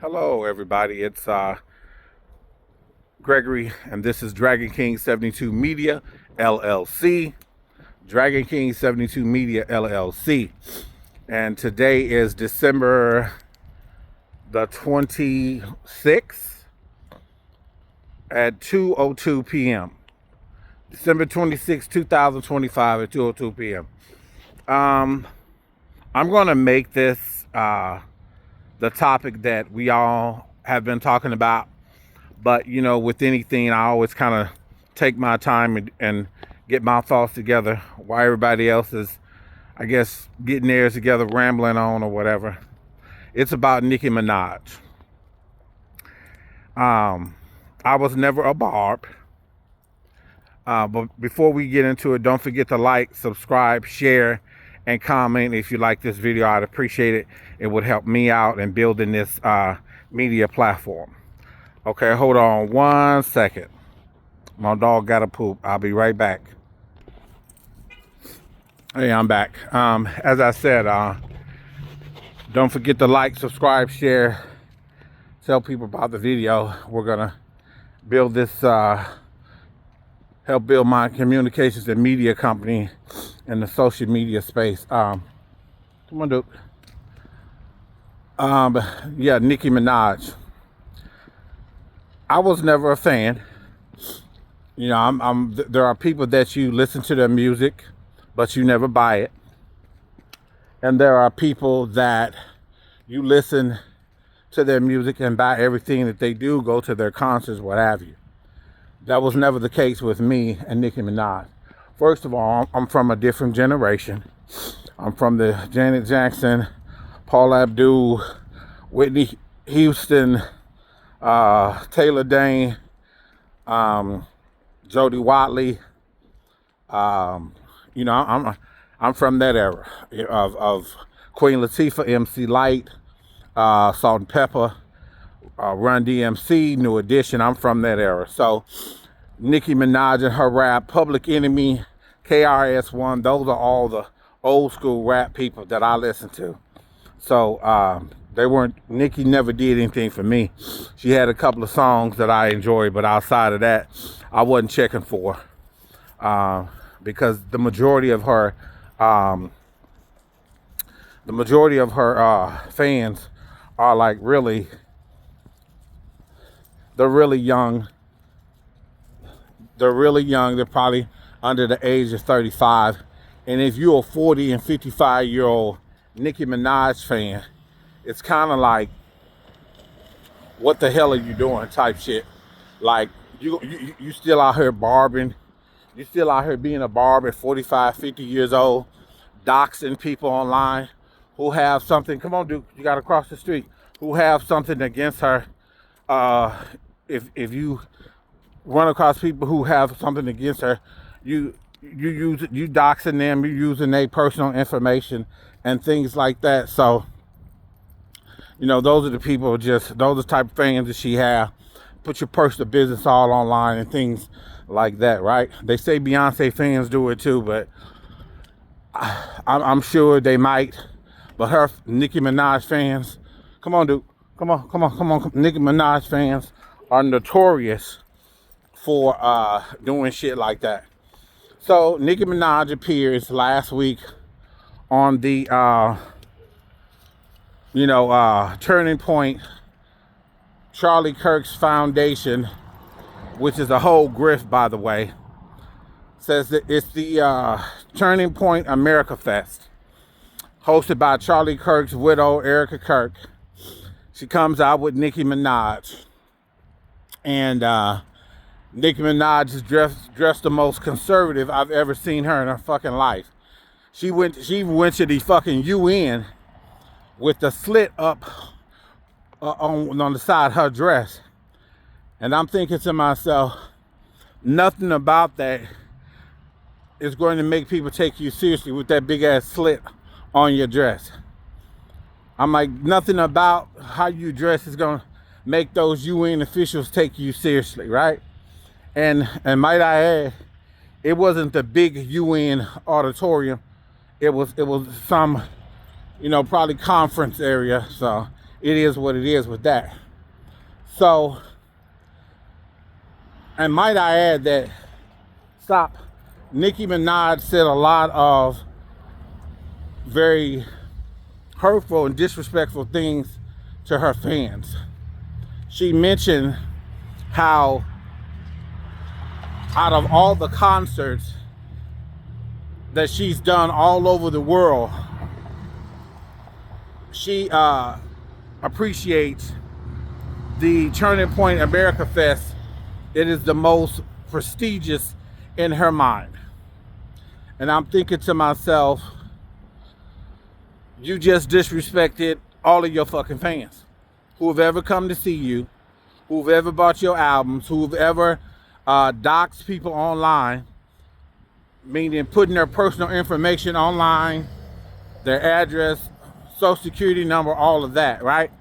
Hello, everybody. It's Gregory, and this is Dragon King 72 Media LLC. Dragon King 72 Media LLC. And today is December the 26th at 2:02 p.m. December 26, 2025 at 2:02 p.m. I'm going to make this the topic that we all have been talking about. But, you know, with anything, I always kind of take my time and get my thoughts together while everybody else is, I guess, getting theirs together, rambling on or whatever. It's about Nicki Minaj. I was never a barb. But before we get into it, don't forget to like, subscribe, share, and comment if you like this video. I'd appreciate it. It would help me out in building this media platform. Okay, hold on 1 second. My dog got to poop. I'll be right back. Hey, I'm back. As I said, don't forget to like, subscribe, share, tell people about the video. We're gonna build this, help build my communications and media company in the social media space. Come on, Duke. Yeah, Nicki Minaj. I was never a fan. You know, there are people that you listen to their music, but you never buy it. And there are people that you listen to their music and buy everything that they do, go to their concerts, what have you. That was never the case with me and Nicki Minaj. First of all, I'm from a different generation. I'm from the Janet Jackson, Paula Abdul, Whitney Houston, Taylor Dane, Jody Watley. You know, I'm from that era of Queen Latifah, MC Light, Salt and Pepper, Run DMC, New Edition. I'm from that era. So Nicki Minaj and her rap, Public Enemy, KRS-One, those are all the old school rap people that I listen to. So Nicki never did anything for me. She had a couple of songs that I enjoyed, but outside of that, I wasn't checking for her. Because the majority of her fans are like they're really young. They're probably under the age of 35. And if you're a 40 and 55-year-old Nicki Minaj fan, it's kind of like, what the hell are you doing type shit. Like, you still out here barbing. You still out here being a barber at 45, 50 years old, doxing people online who have something. Come on, Duke, you got to cross the street. Who have something against her. If you run across people who have something against her, you doxing them, you using their personal information and things like that. So, you know, those are the people, those are the type of fans that she have. Put your personal business all online and things like that, right? They say Beyonce fans do it too, but I'm sure they might. But her Nicki Minaj fans, come on, Duke, come on. Nicki Minaj fans are notorious for doing shit like that. So Nicki Minaj appears last week on the Turning Point Charlie Kirk's Foundation, which is a whole grift, by the way. Says that it's the Turning Point America Fest, hosted by Charlie Kirk's widow, Erica Kirk. She comes out with Nicki Minaj. And Nicki Minaj is dressed the most conservative I've ever seen her in her fucking life. She went to the fucking UN with the slit up on the side of her dress. And I'm thinking to myself, nothing about that is going to make people take you seriously with that big ass slit on your dress. I'm like, nothing about how you dress is going to make those UN officials take you seriously, right? And might I add, it wasn't the big UN auditorium. It was some, probably conference area. So it is what it is with that. So, and might I add that, stop, Nicki Minaj said a lot of very hurtful and disrespectful things to her fans. She mentioned how out of all the concerts that she's done all over the world, she appreciates the Turning Point America Fest. It is the most prestigious in her mind. And I'm thinking to myself, you just disrespected all of your fucking fans who've ever come to see you, who've ever bought your albums, who've ever doxed people online, meaning putting their personal information online, their address, social security number, all of that, right?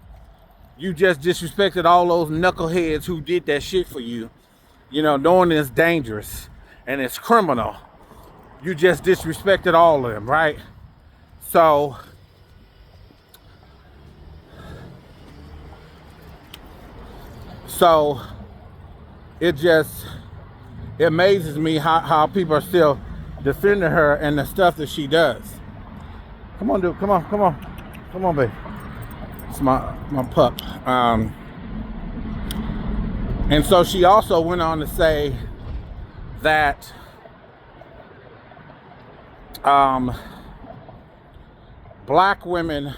You just disrespected all those knuckleheads who did that shit for you, you know, knowing it's dangerous and it's criminal. You just disrespected all of them, right? So it amazes me how people are still defending her and the stuff that she does. Come on, dude. Come on, babe. It's my pup. And so she also went on to say that black women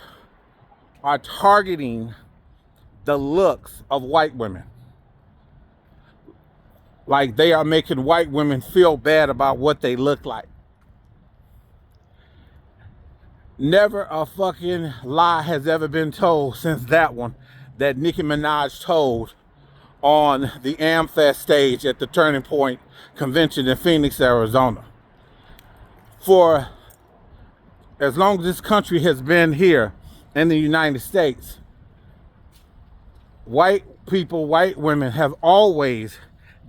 are targeting the looks of white women. Like they are making white women feel bad about what they look like. Never a fucking lie has ever been told since that one that Nicki Minaj told on the AmFest stage at the Turning Point Convention in Phoenix, Arizona. For as long as this country has been here in the United States, white people, white women have always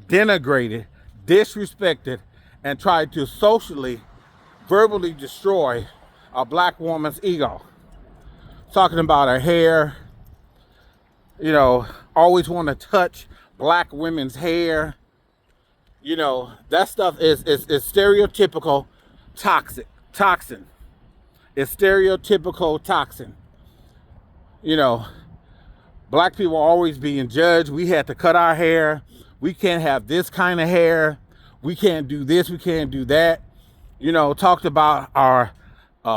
denigrated, disrespected, and tried to socially, verbally destroy a black woman's ego. Talking about her hair, you know, always want to touch black women's hair. You know, that stuff is stereotypical toxin. It's stereotypical toxin. You know, black people are always being judged. We had to cut our hair. We can't have this kind of hair. We can't do this. We can't do that. You know, talked about our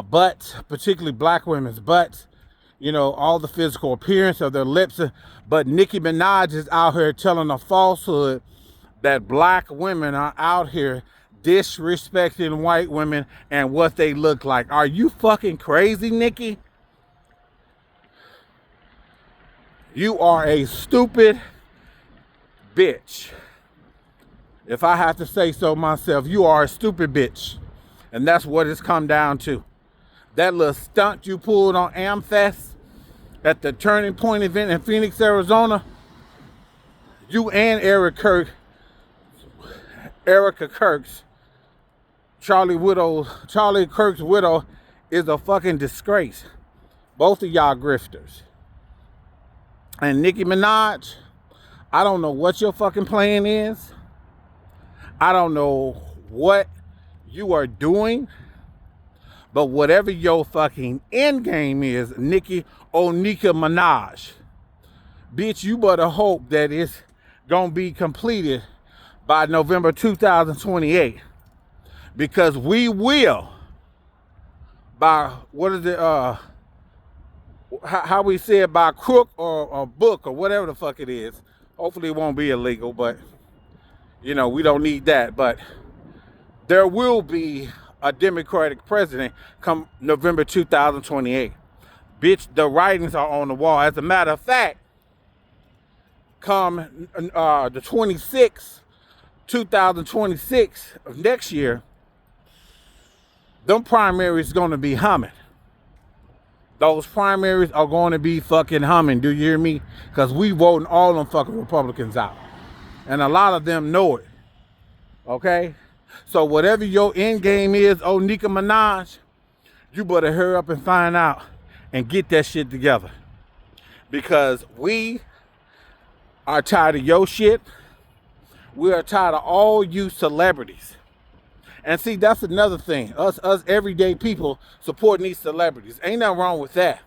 butts, particularly black women's butts. You know, all the physical appearance of their lips. But Nicki Minaj is out here telling a falsehood that black women are out here disrespecting white women and what they look like. Are you fucking crazy, Nicki? You are a stupid bitch. If I have to say so myself, you are a stupid bitch. And that's what it's come down to. That little stunt you pulled on AmFest at the Turning Point event in Phoenix, Arizona, you and Erica Kirk's, Charlie Kirk's widow, is a fucking disgrace. Both of y'all grifters. And Nicki Minaj, I don't know what your fucking plan is. I don't know what you are doing. But whatever your fucking end game is, Nicki Minaj, bitch, you better hope that it's gonna be completed by November 2028. Because we will, by, what is it, how we say it, by crook or book or whatever the fuck it is. Hopefully it won't be illegal, but, you know, we don't need that. But there will be a Democratic president come November 2028. Bitch, the writings are on the wall. As a matter of fact, come the 26th, 2026 of next year, them primaries going to be humming. Those primaries are going to be fucking humming. Do you hear me? Because we voting all them fucking Republicans out. And a lot of them know it. Okay? So whatever your end game is, oh Nicki Minaj, you better hurry up and find out and get that shit together. because we are tired of your shit. We are tired of all you celebrities. And see, that's another thing. Us everyday people supporting these celebrities. Ain't nothing wrong with that.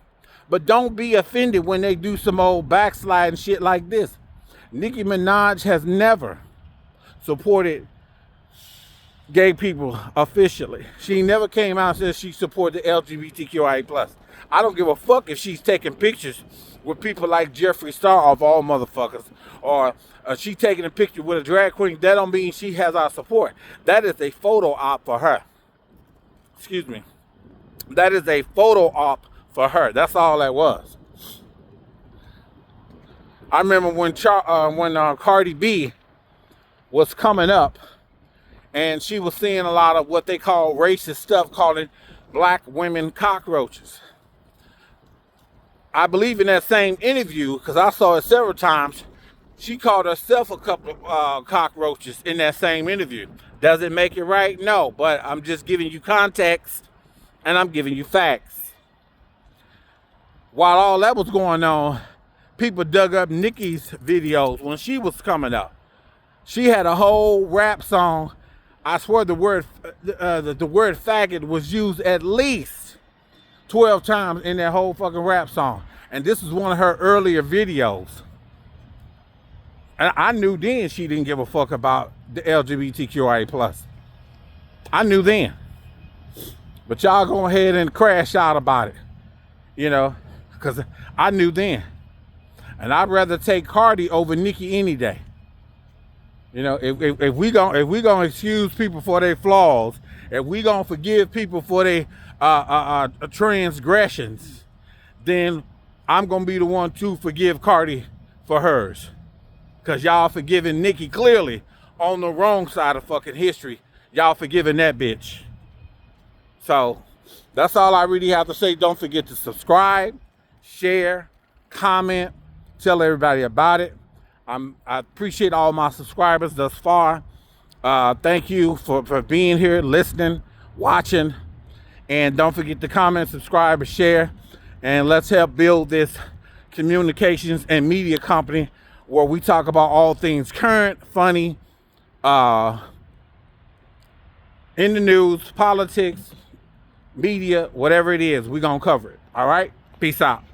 But don't be offended when they do some old backsliding shit like this. Nicki Minaj has never supported gay people officially. She never came out and said she supported the LGBTQIA+. I don't give a fuck if she's taking pictures with people like Jeffree Star of all motherfuckers, or she taking a picture with a drag queen. That don't mean she has our support. That is a photo op for her. Excuse me. That is a photo op for her. That's all that was. I remember when Cardi B was coming up, and she was seeing a lot of what they call racist stuff, calling black women cockroaches. I believe in that same interview, because I saw it several times, she called herself a couple of cockroaches in that same interview. Does it make it right? No, but I'm just giving you context, and I'm giving you facts. While all that was going on, people dug up Niki's videos when she was coming up. She had a whole rap song. I swear the word faggot was used at least 12 times in that whole fucking rap song. And this is one of her earlier videos. And I knew then she didn't give a fuck about the LGBTQIA+. I knew then. But y'all go ahead and crash out about it. You know, because I knew then. And I'd rather take Cardi over Nicki any day. You know, if we gonna excuse people for their flaws, if we gonna forgive people for their transgressions, then I'm gonna be the one to forgive Cardi for hers, cause y'all forgiving Nicki clearly on the wrong side of fucking history. Y'all forgiving that bitch. So that's all I really have to say. Don't forget to subscribe, share, comment, tell everybody about it. I appreciate all my subscribers thus far. Thank you for being here, listening, watching. And don't forget to comment, subscribe, and share. And let's help build this communications and media company where we talk about all things current, funny, in the news, politics, media, whatever it is, we're going to cover it. All right? Peace out.